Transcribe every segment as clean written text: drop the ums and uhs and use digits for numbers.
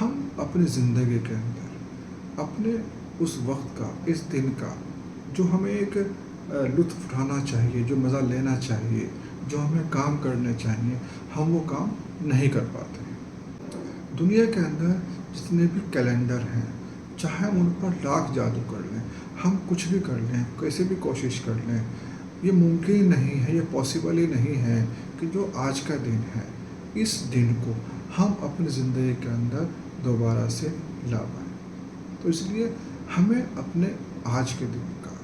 ہم اپنی زندگی کے اندر اپنے اس وقت کا، اس دن کا جو ہمیں ایک لطف اٹھانا چاہیے، جو مزہ لینا چاہیے، جو ہمیں کام کرنے چاہیے، ہم وہ کام نہیں کر پاتے ہیں۔ دنیا کے اندر جتنے بھی کیلنڈر ہیں، چاہے ہم ان پر لاکھ جادو کر لیں، ہم کچھ بھی کر لیں، کیسے بھی کوشش کر لیں، یہ ممکن نہیں ہے، یہ پاسبل ہی نہیں ہے کہ جو آج کا دن ہے، اس دن کو ہم اپنی زندگی کے اندر دوبارہ سے لا پائیں۔ تو اس لیے ہمیں اپنے آج کے دن کا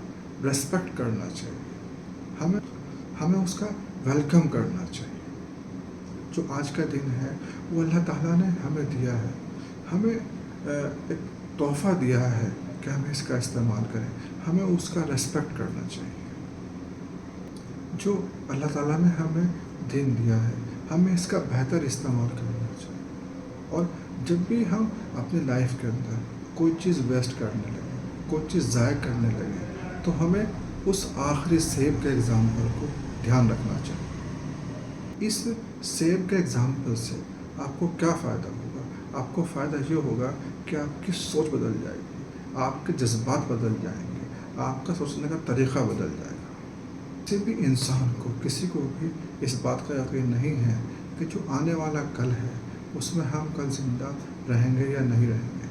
ریسپیکٹ کرنا چاہیے، ہمیں اس کا ویلکم کرنا چاہیے۔ جو آج کا دن ہے وہ اللہ تعالیٰ نے ہمیں دیا ہے، ہمیں ایک تحفہ دیا ہے کہ ہمیں اس کا استعمال کریں، ہمیں اس کا ریسپیکٹ کرنا چاہیے۔ جو اللہ تعالیٰ نے ہمیں دن دیا ہے، ہمیں اس کا بہتر استعمال کرنا چاہیے۔ اور جب بھی ہم اپنی لائف کے اندر کوئی چیز ویسٹ کرنے لگیں، کوئی چیز ضائع کرنے لگیں، تو ہمیں اس آخری سیب کے ایگزامپل کو دھیان رکھنا چاہیے۔ اس سیب کے ایگزامپل سے آپ کو کیا فائدہ ہوگا؟ آپ کو فائدہ یہ ہوگا کہ آپ کی سوچ بدل جائے گی، آپ کے جذبات بدل جائیں گے، آپ کا سوچنے کا طریقہ بدل جائے گا۔ کسی بھی انسان کو، کسی کو بھی اس بات کا یقین نہیں ہے کہ جو آنے والا کل ہے اس میں ہم کل زندہ رہیں گے یا نہیں رہیں گے۔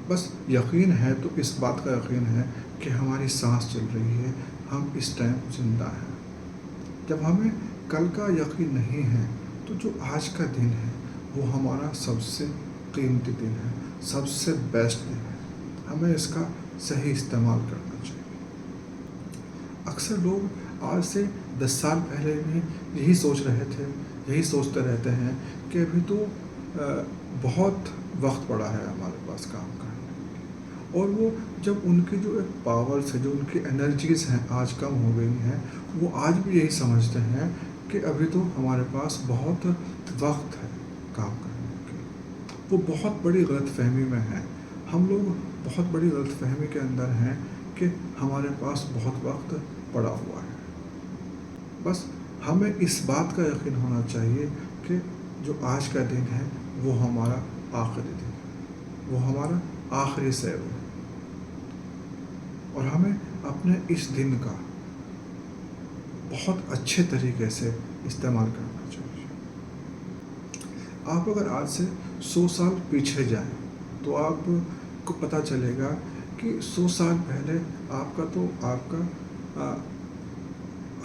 بس یقین ہے تو اس بات کا یقین ہے کہ ہماری سانس چل رہی ہے، ہم اس ٹائم زندہ ہیں۔ جب ہمیں کل کا یقین نہیں ہے تو جو آج کا دن ہے وہ ہمارا سب سے قیمتی دن ہے، سب سے بیسٹ دن ہے، ہمیں اس کا صحیح استعمال کرنا چاہیے۔ اکثر لوگ آج سے 10 سال پہلے بھی یہی سوچ رہے تھے، یہی سوچتے رہتے ہیں کہ ابھی تو بہت وقت پڑا ہے ہمارے پاس کام کرنے، اور وہ جب ان کی جو ایک پاورز ہے، جو ان کی انرجیز ہیں آج کم ہو گئی ہیں، وہ آج بھی یہی سمجھتے ہیں کہ ابھی تو ہمارے پاس بہت وقت ہے کام کرنے کے۔ وہ بہت بڑی غلط فہمی میں ہیں، ہم لوگ بہت بڑی غلط فہمی کے اندر ہیں کہ ہمارے پاس بہت وقت پڑا ہوا ہے۔ بس ہمیں اس بات کا یقین ہونا چاہیے کہ جو آج کا دن ہے وہ ہمارا آخری دن ہے، وہ ہمارا آخری سیب ہے، اور ہمیں اپنے اس دن کا بہت اچھے طریقے سے استعمال کرنا چاہیے۔ آپ اگر آج سے 100 سال پیچھے جائیں تو آپ کو پتہ چلے گا کہ 100 سال پہلے آپ کا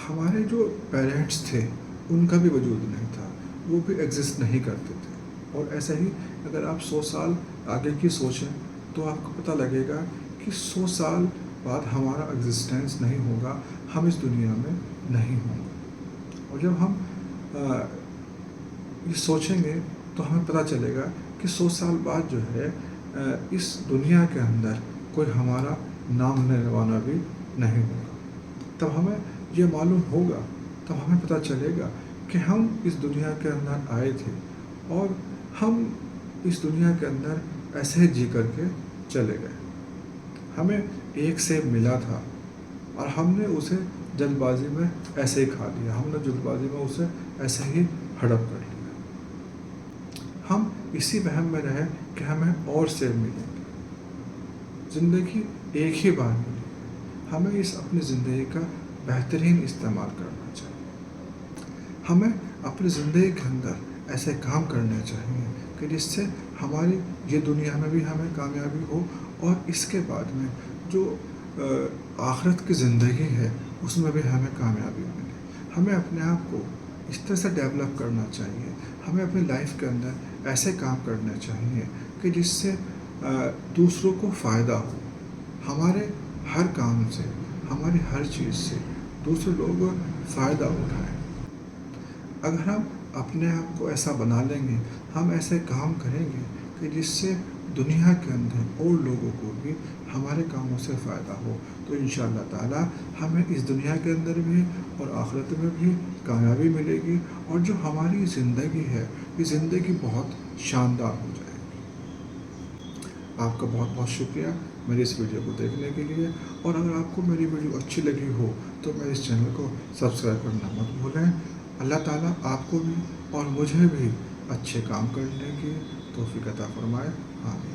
ہمارے جو پیرنٹس تھے ان کا بھی وجود نہیں تھا، وہ بھی ایگزسٹ نہیں کرتے تھے۔ اور ایسا ہی اگر آپ 100 سال آگے کی سوچیں تو آپ کو پتہ لگے گا کہ 100 سال بعد ہمارا ایگزسٹنس نہیں ہوگا، ہم اس دنیا میں نہیں ہوں گے۔ اور جب ہم یہ سوچیں گے تو ہمیں پتہ چلے گا کہ 100 سال بعد جو ہے اس دنیا کے اندر کوئی ہمارا نام لینے والا بھی نہیں ہوگا۔ تب ہمیں یہ معلوم ہوگا، تب ہمیں پتہ چلے گا کہ ہم اس دنیا کے اندر آئے تھے اور ہم اس دنیا کے اندر ایسے ہی جی کر کے چلے گئے۔ ہمیں ایک سیب ملا تھا اور ہم نے اسے جلد بازی میں ایسے ہی کھا لیا، ہم نے جلد بازی میں اسے ایسے ہی ہڑپ کر لیا۔ ہم اسی وہم میں رہے کہ ہمیں اور سیب ملیں گے۔ زندگی ایک ہی بار ملی ہے، ہمیں اس اپنی زندگی کا بہترین استعمال کرنا چاہیے۔ ہمیں اپنی زندگی کے اندر ایسے کام کرنے چاہیے کہ جس سے ہماری یہ دنیا میں بھی ہمیں کامیابی ہو، اور اس کے بعد میں جو آخرت کی زندگی ہے اس میں بھی ہمیں کامیابی ملے۔ ہمیں اپنے آپ کو اس طرح سے ڈیولپ کرنا چاہیے، ہمیں اپنی لائف کے اندر ایسے کام کرنے چاہیے کہ جس سے دوسروں کو فائدہ ہو۔ ہمارے ہر کام سے، ہماری ہر چیز سے دوسرے لوگ فائدہ اٹھائیں۔ اگر ہم اپنے آپ کو ایسا بنا لیں گے، ہم ایسے کام کریں گے کہ جس سے دنیا کے اندر اور لوگوں کو بھی ہمارے کاموں سے فائدہ ہو، تو انشاءاللہ تعالی ہمیں اس دنیا کے اندر بھی اور آخرت میں بھی کامیابی ملے گی، اور جو ہماری زندگی ہے یہ زندگی بہت شاندار ہو جائے گی۔ آپ کا بہت بہت شکریہ میری اس ویڈیو کو دیکھنے کے لیے، اور اگر آپ کو میری ویڈیو اچھی لگی ہو تو میرے اس چینل کو سبسکرائب کرنا مت بھولیں۔ اللہ تعالیٰ آپ کو بھی اور مجھے بھی اچھے کام کرنے کی توفیق عطا فرمائے۔ آمین۔